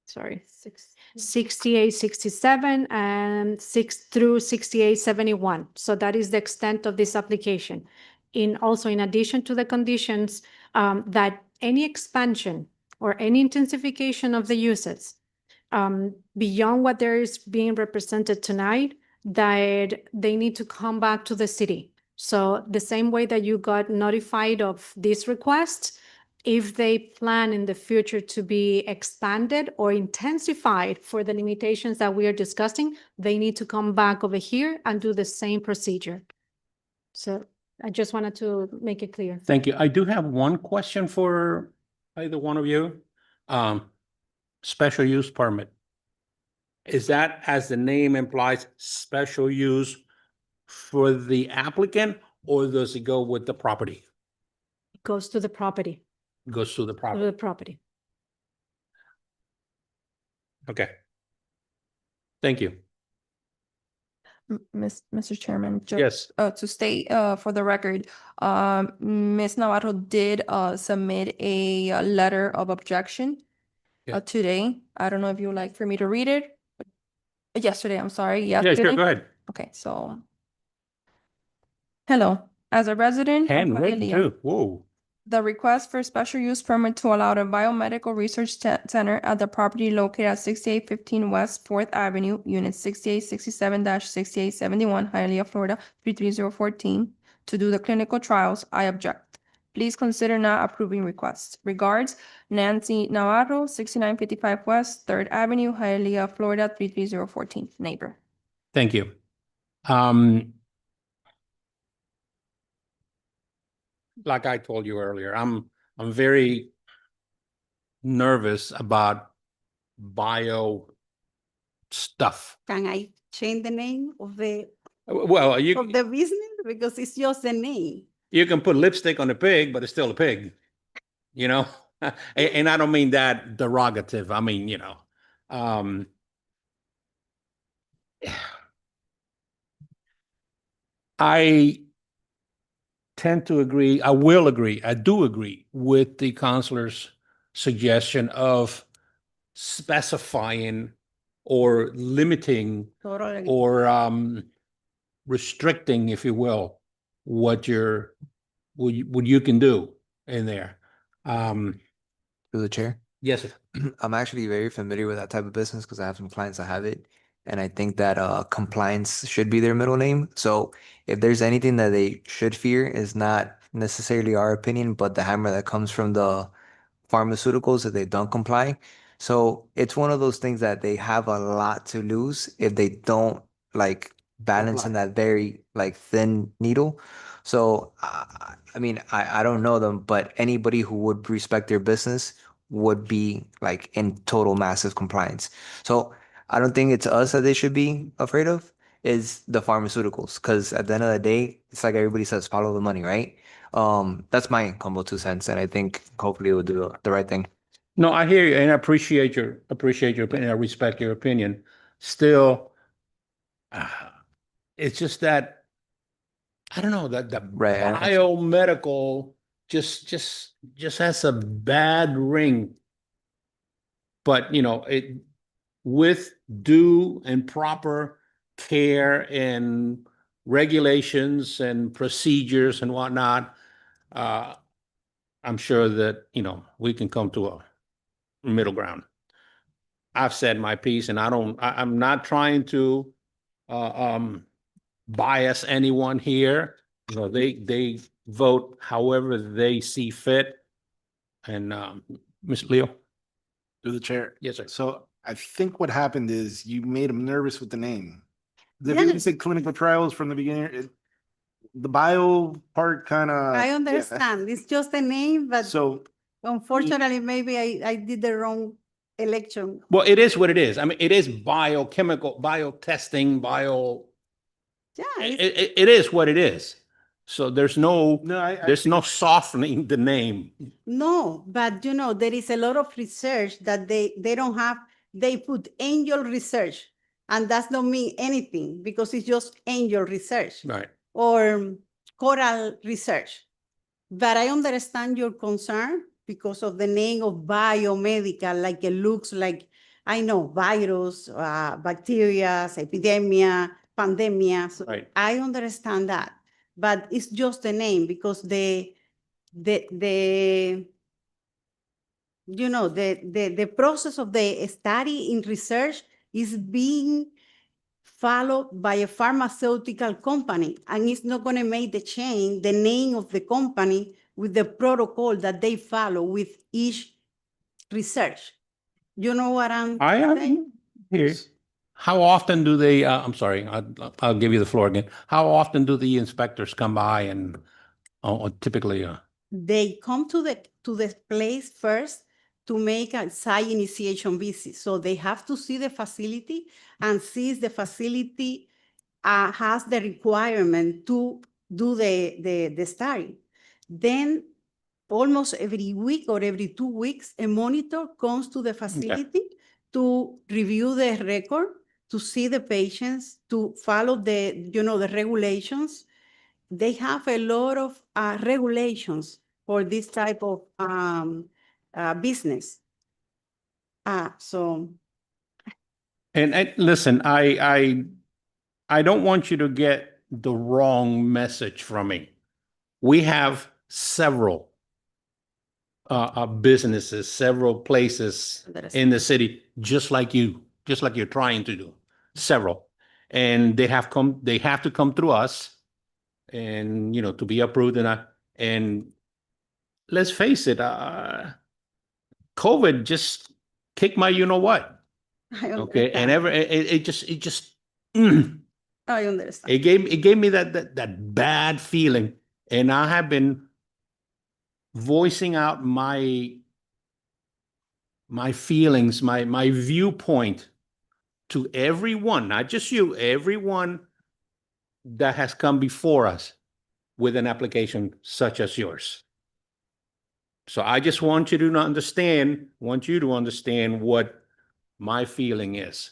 sorry, 68, 67, and 6 through 68, 71. So that is the extent of this application. Also, in addition to the conditions, that any expansion or any intensification of the uses beyond what there is being represented tonight, that they need to come back to the city. So the same way that you got notified of this request, if they plan in the future to be expanded or intensified for the limitations that we are discussing, they need to come back over here and do the same procedure. So I just wanted to make it clear. Thank you. I do have one question for either one of you. Special use permit. Is that, as the name implies, special use for the applicant, or does it go with the property? It goes to the property, Goes to the to property. the property. Okay. Thank you. Mr. Chairman, Yes. to state, for the record, Ms. Navarro did, submit a letter of objection Yeah. today. I don't know if you would like for me to read it. Yesterday, I'm sorry, Yeah, yesterday. sure, go ahead. Okay, so. Hello, as a resident. of Handwritten Hialeah, too. Whoa. the request for special use permit to allow the biomedical research center at the property located at 6815 West 4th Avenue, Unit 6867-6871, Hialeah, Florida, 33014, to do the clinical trials, I object. Please consider not approving request. Regards, Nancy Navarro, 6955 West 3rd Avenue, Hialeah, Florida, 33014, neighbor. Thank you. Like I told you earlier, I'm very nervous about bio stuff. Can I change the name of the Well, business? Because it's just the name. you can put lipstick on a pig, but it's still a pig, you know? And I don't mean that derogative. I mean, you know, I tend to agree, I do agree with the counselor's suggestion of specifying or limiting Totally. or restricting, if you will, what you can do in there. Through the chair. Yes, sir. I'm actually very familiar with that type of business because I have some clients that have it. And I think that compliance should be their middle name. So if there's anything that they should fear, is not necessarily our opinion, but the hammer that comes from the pharmaceuticals that they don't comply. So it's one of those things that they have a lot to lose if they don't like balance in that very like thin needle. So I mean, I don't know them, but anybody who would respect their business would be like in total massive compliance. So I don't think it's us that they should be afraid of, is the pharmaceuticals. Because at the end of the day, it's like everybody says, follow the money, right? That's my humble 2 cents, and I think hopefully it will do the right thing. No, I hear you, and I appreciate your opinion. I respect your opinion. Still, it's just that I don't know that Right, and it's- biomedical just has a bad ring. But you know, it with due and proper care and regulations and procedures and whatnot, I'm sure that, you know, we can come to a middle ground. I've said my piece, and I'm not trying to bias anyone here. You know, they vote however they see fit. And Ms. Leo? Through the chair. Yes, sir. So I think what happened is you made them nervous with the name. If you Yeah. didn't say clinical trials from the beginning, the bio part kind of. I understand. It's just a name, but So unfortunately, maybe I did the wrong election. Well, it is what it is. I mean, it is biotesting, Yeah, it is what it is. So there's no no, no softening the name. no, but you know, there is a lot of research that they don't have. They put angel research, and that's not mean anything because it's just angel research Right. or coral research. But I understand your concern because of the name of biomedical, like it looks like, I know, virus, bacteria, epidemia, pandemia. So Right. I understand that, but it's just a name because the you know, the process of the study in research is being followed by a pharmaceutical company, and it's not going to make the change. The name of the company with the protocol that they follow with each research. You know what I'm I saying? am here. How often do they, I'm sorry, I'll give you the floor again. How often do the inspectors come by and typically, They come to the place first to make a site initiation visit. So they have to see the facility and see if the facility has the requirement to do the study. Then almost every week or every 2 weeks, a monitor comes to the facility to review the record, to see the patients, to follow the regulations. They have a lot of regulations for this type of business. So and listen, I don't want you to get the wrong message from me. We have several businesses, several places in the city, just like you're trying to do, several. And they have to come through us and, to be approved and let's face it, COVID just kicked my, what? I Okay. And understand. it just, I understand. it gave me that bad feeling. And I have been voicing out my feelings, my viewpoint to everyone, not just you, everyone that has come before us with an application such as yours. So I just want you to understand what my feeling is.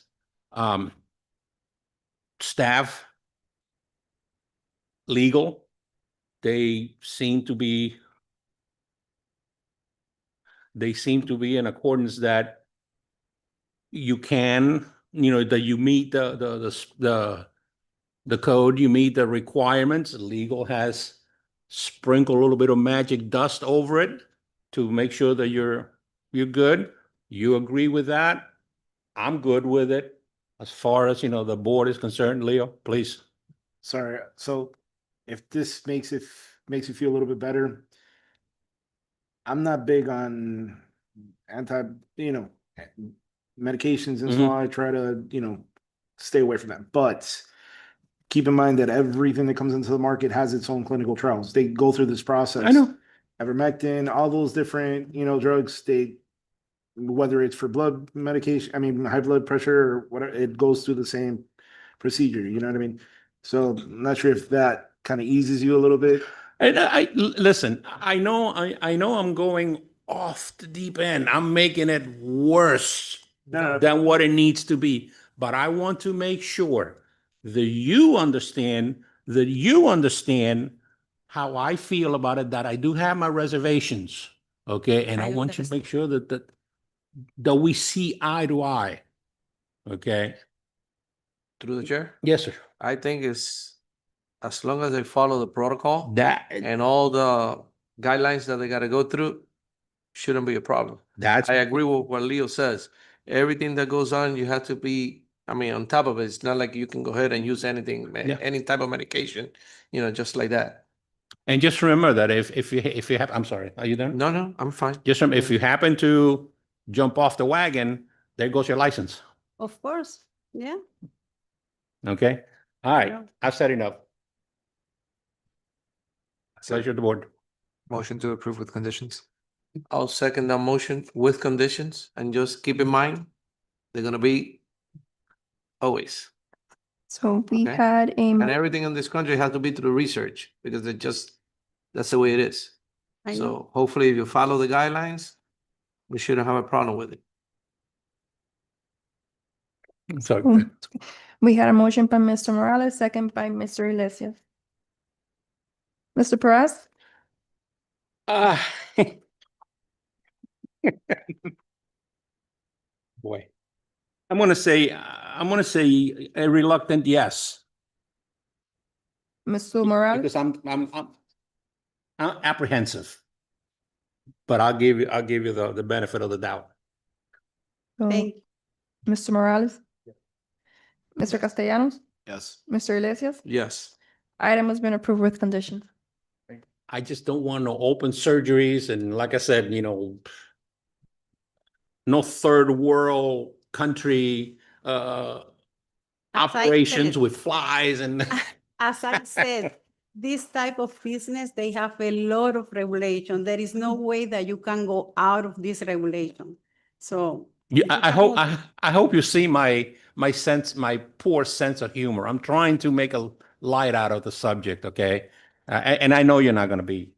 Staff, legal, they seem to be in accordance that you can, that you meet the code, you meet the requirements. Legal has sprinkled a little bit of magic dust over it to make sure that you're good. You agree with that? I'm good with it. As far as, the board is concerned, Leo, please. Sorry, so if this makes you feel a little bit better, I'm not big on medications and so on. I try to, stay away from that. But keep in mind that everything that comes into the market has its own clinical trials. They go through this process. I know. Ivermectin, all those different, drugs, whether it's for blood medication, high blood pressure or whatever, it goes through the same procedure, you know what I mean? So I'm not sure if that kind of eases you a little bit. And listen, I know I'm going off the deep end. I'm making it worse than what it needs to be. But I want to make sure that you understand how I feel about it, that I do have my reservations. Okay. And I want you to make sure that we see eye to eye. Okay. Through the chair, Yes, sir. I think it's as long as they follow the protocol That and all the guidelines that they got to go through, shouldn't be a problem. that's I agree with what Leo says. Everything that goes on, you have to be, on top of it. It's not like you can go ahead and use anything, any type of medication, just like that. And just remember that if you have, I'm sorry, are you there? No, I'm fine. Just remember, if you happen to jump off the wagon, there goes your license. Of course, yeah. Okay. All right. Yeah. I've said enough. Pleasure of the board. Motion to approve with conditions. I'll second that motion with conditions, and just keep in mind, they're gonna be always. So we Okay. had a, And everything in this country has to be through research, because that's the way it is. I know. So hopefully if you follow the guidelines, we shouldn't have a problem with it. So we had a motion by Mr. Morales, second by Mr. Iglesias. Mr. Perez? boy, I'm gonna say a reluctant yes, Mr. Morales? because I'm apprehensive. But I'll give you the benefit of the doubt. So, Thank you. Mr. Morales? Mr. Castellanos? Yes. Mr. Iglesias? Yes. Item has been approved with conditions. I just don't want no open surgeries. And like I said, no third world country, As I operations said- with flies and. As I said, this type of business, they have a lot of regulation. There is no way that you can go out of this regulation. So. Yeah, if you I hope, can- I hope you see my poor sense of humor. I'm trying to make a light out of the subject, okay? And I know you're not gonna be,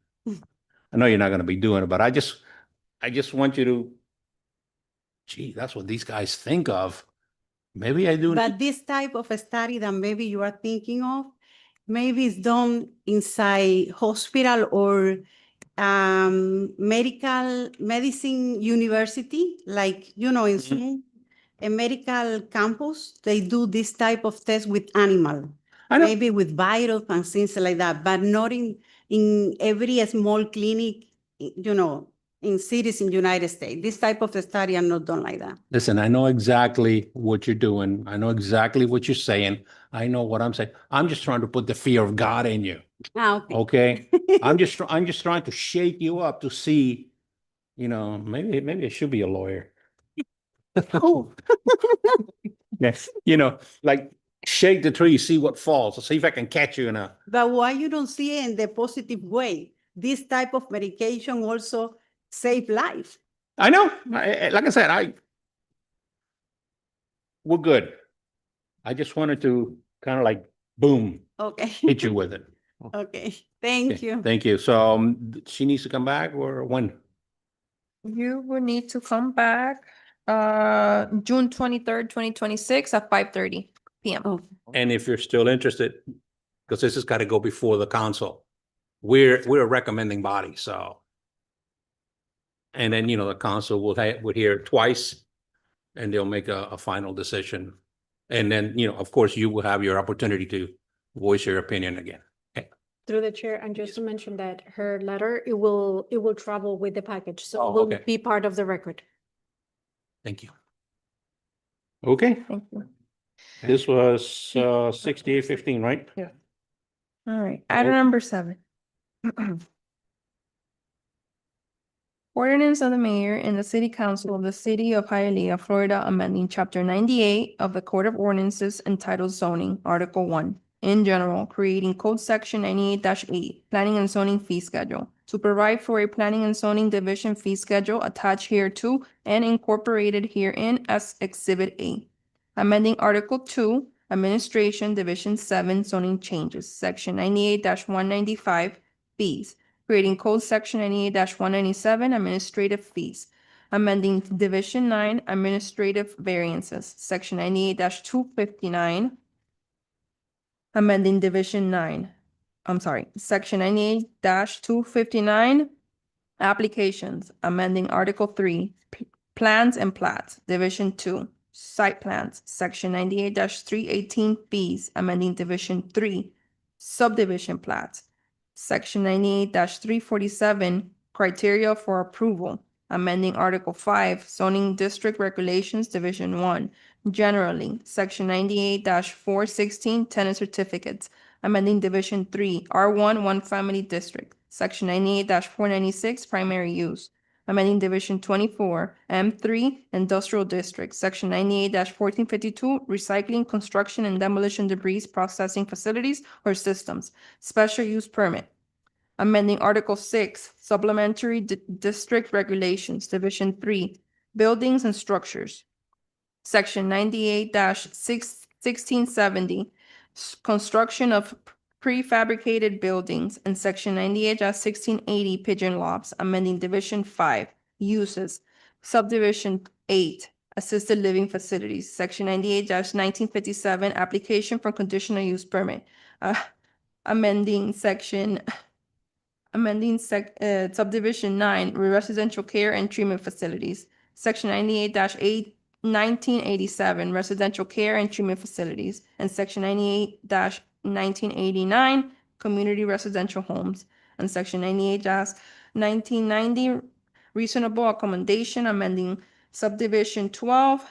doing it, but I just want you to, gee, that's what these guys think of. Maybe I do. But this type of a study that maybe you are thinking of, maybe it's done inside hospital or medicine university, like, in some a medical campus, they do this type of test with animal, I know. maybe with virus and things like that, but not in every small clinic, in cities in United States. This type of study are not done like that. Listen, I know exactly what you're doing. I know exactly what you're saying. I know what I'm saying. I'm just trying to put the fear of God in you. Okay. Okay. I'm just trying to shake you up to see, maybe I should be a lawyer. Oh. Yes. Like shake the tree, see what falls. See if I can catch you in a. But why you don't see it in the positive way? This type of medication also save life. I know. Like I said, we're good. I just wanted to kind of like, boom, Okay. hit you with it. Okay. Thank Okay, you. Thank you. So she needs to come back or when? You will need to come back, June 23rd, 2026 at 5:30 PM. Oh, And if you're still interested, because this has got to go before the council, we're a recommending body, so. And then, the council would hear it twice and they'll make a final decision. And then, of course, you will have your opportunity to voice your opinion again. Through the chair, and just to mention that her letter, it will travel with the package, so Oh, it will okay. be part of the record. Thank you. Okay, Thank you. this was 6815, right? All right, item Oh. number 7. Ordinance of the mayor and the city council of the city of Hialeah, Florida, amending chapter 98 of the Code of Ordinances entitled zoning, article 1, in general, creating code section 98-8, planning and zoning fee schedule, to provide for a planning and zoning division fee schedule attached hereto and incorporated herein as exhibit A. Amending article 2, administration division 7 zoning changes, section 98-195 fees, creating code section 98-197 administrative fees, amending division 9 administrative variances, section 98-259, amending division 9, section 98-259 applications, amending article 3 plans and plats, division 2 site plans, section 98-318 fees, amending division 3 subdivision plats, section 98-347 criteria for approval, amending article 5 zoning district regulations, division 1 generally, section 98-416 tenant certificates, amending division 3 R1 one family district, section 98-496 primary use, amending division 24 M3 industrial district, section 98-1452 recycling, construction, and demolition debris processing facilities or systems, special use permit, amending article 6 supplementary district regulations, division 3 buildings and structures, section 98-1670 construction of prefabricated buildings, and section 98-1680 pigeon lofts, amending division 5 uses, subdivision 8 assisted living facilities, section 98-1957 application for conditional use permit, amending subdivision 9 residential care and treatment facilities, section 98-1987 residential care and treatment facilities, and section 98-1989 community residential homes, and section 98-1990 reasonable accommodation, amending subdivision 12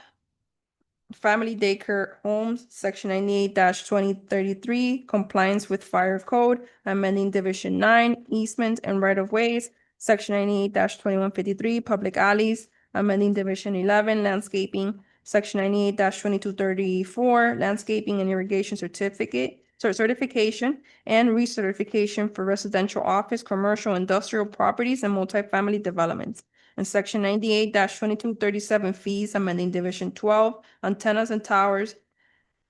family daycare homes, section 98-2033, compliance with fire code, amending division 9, easement and right of ways, section 98-2153, public alleys, amending division 11, landscaping, section 98-2234, landscaping and irrigation certification and recertification for residential office, commercial, industrial properties and multifamily developments. And section 98-2237 fees, amending division 12, antennas and towers,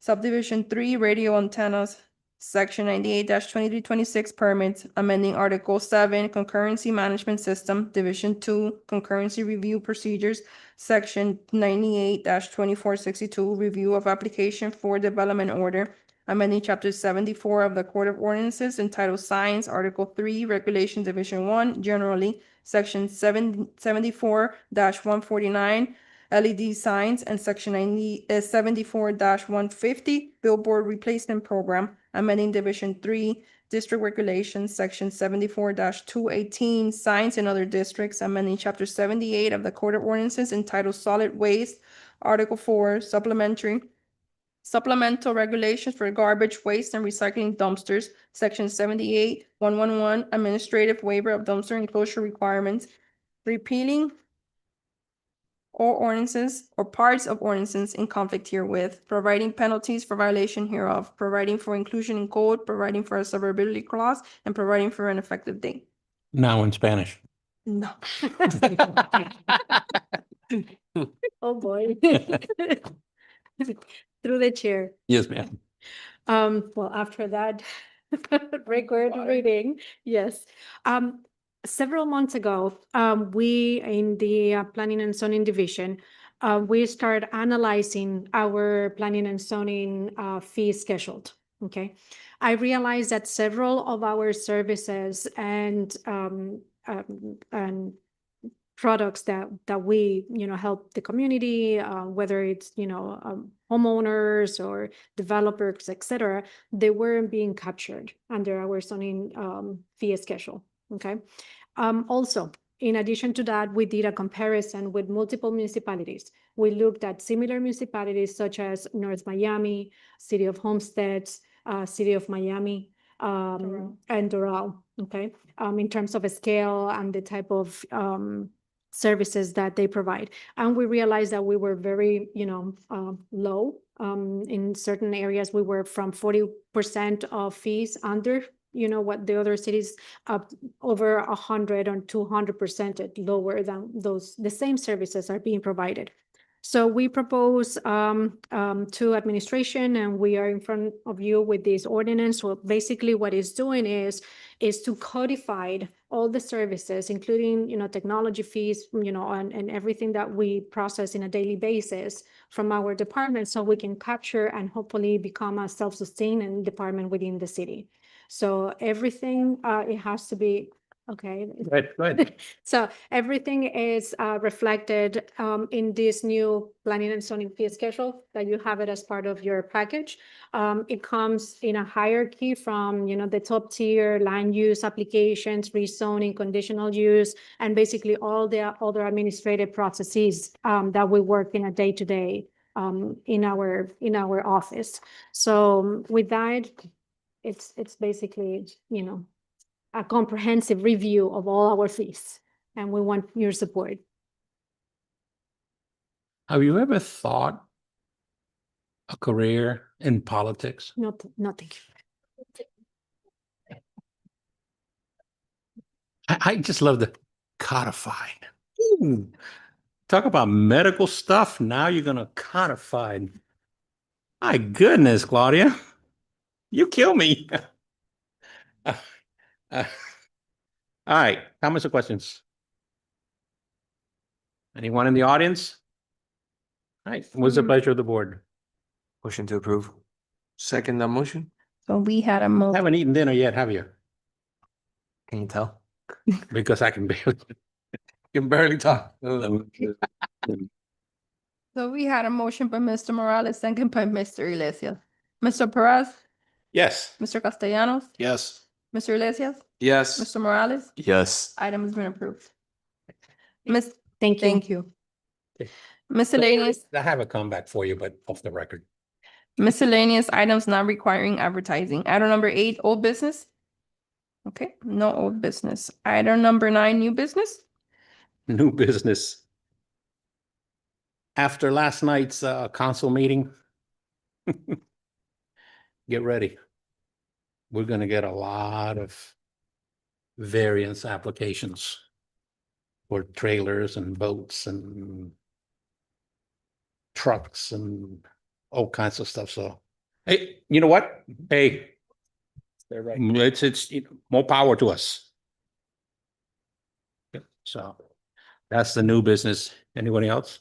subdivision 3, radio antennas, section 98-2326 permits, amending article 7, concurrency management system, division 2, concurrency review procedures, section 98-2462, review of application for development order, amending chapter 74 of the Code of Ordinances entitled Signs, article 3, regulation division 1, generally, section 74-149, LED signs, and section 74-150, billboard replacement program, amending division 3, district regulations, section 74-218, signs in other districts, amending chapter 78 of the Code of Ordinances entitled Solid Waste, article 4, supplemental regulations for garbage, waste, and recycling dumpsters, section 78-111, administrative waiver of dumpster enclosure requirements, repealing or ordinances or parts of ordinances in conflict herewith, providing penalties for violation hereof, providing for inclusion in code, providing for a severability clause, and providing for an effective date. Now in Spanish. No. Oh, boy. Through the chair. Yes, ma'am. Well, after that record reading, yes. Several months ago, we in the Planning and Zoning Division, we started analyzing our planning and zoning fee scheduled. Okay, I realized that several of our services and products that we help the community, whether it's homeowners or developers, etc., they weren't being captured under our zoning fee schedule. Okay. Also, in addition to that, we did a comparison with multiple municipalities. We looked at similar municipalities such as North Miami, City of Homestead, City of Miami, and Doral. Okay, in terms of a scale and the type of services that they provide, and we realized that we were very, low. In certain areas, we were from 40% of fees under what the other cities, over 100 or 200% lower than the same services are being provided. So we propose to administration, and we are in front of you with this ordinance. Well, basically what it's doing is to codify all the services, including, technology fees, and everything that we process in a daily basis from our department, so we can capture and hopefully become a self-sustaining department within the city. So everything, it has to be, okay. Go ahead. So everything is reflected in this new planning and zoning fee schedule that you have it as part of your package. It comes in a hierarchy from, the top tier land use applications, rezoning, conditional use, and basically all the other administrative processes that we work in a day-to-day in our office. So with that, it's basically, a comprehensive review of all our fees, and we want your support. Have you ever thought a career in politics? Nothing. I just love the codified. Ooh. Talk about medical stuff. Now you're going to codify. My goodness, Claudia. You kill me. All right. Comments or questions? Anyone in the audience? All right. What's the pleasure of the board? Motion to approve. Second that motion? So we had a motion. Haven't eaten dinner yet, have you? Can you tell? Because I can barely. Can barely talk. So we had a motion by Mr. Morales, second by Mr. Iglesias. Mr. Perez, Yes. Mr. Castellanos, Yes. Mr. Iglesias, Yes. Mr. Morales, Yes. item has been approved. Thank you. Thank you. Okay. Miscellaneous, I have a comeback for you, but off the record. miscellaneous items not requiring advertising. Item number 8, old business. Okay, no old business. Item number 9, new business. New business. After last night's council meeting, get ready. We're gonna get a lot of variance applications for trailers and boats and trucks and all kinds of stuff. So, hey, you know what? Hey, They're right. it's more power to us. Yep, so that's the new business. Anybody else?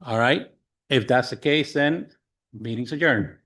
All right, if that's the case, then meeting's adjourned.